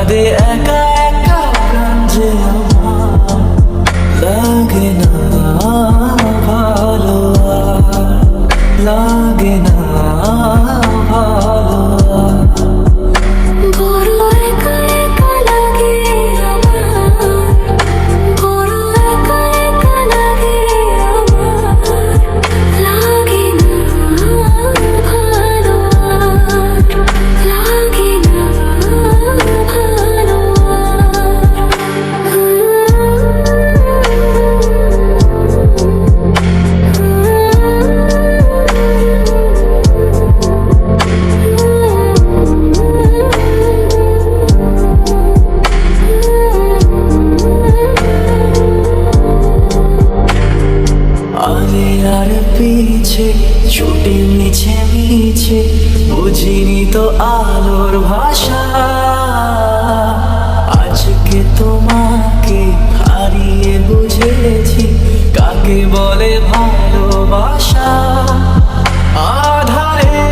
কাঁদে একা একা প্রাণ যে আমার, লাগে না ভালো আর, লাগে না ভালো আর। বড় একা একা লাগে আমার, বড় একা একা লাগে আমার, লাগে না ভালো আর, লাগে না ভালো আগে আর পিছে ছুটে মিছে মিছে বুঝিনি তো আলোর ভাষা, আজকে তোমাকে হারিয়ে বুঝেছি কাকে বলে ভালোবাসা। আধারে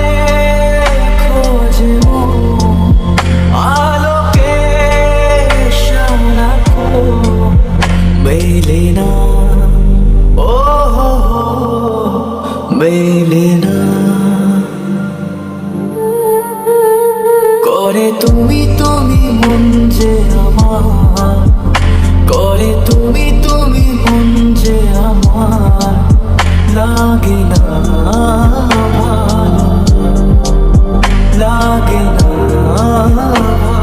খোঁজে মন, আলোকে সারাক্ষণ মেলে না, ও মেলে না। করে তুমি তুমি মন যে আমার, করে তুমি তুমি মন যে আমার, লাগে না ভালো, লাগে না ভালো।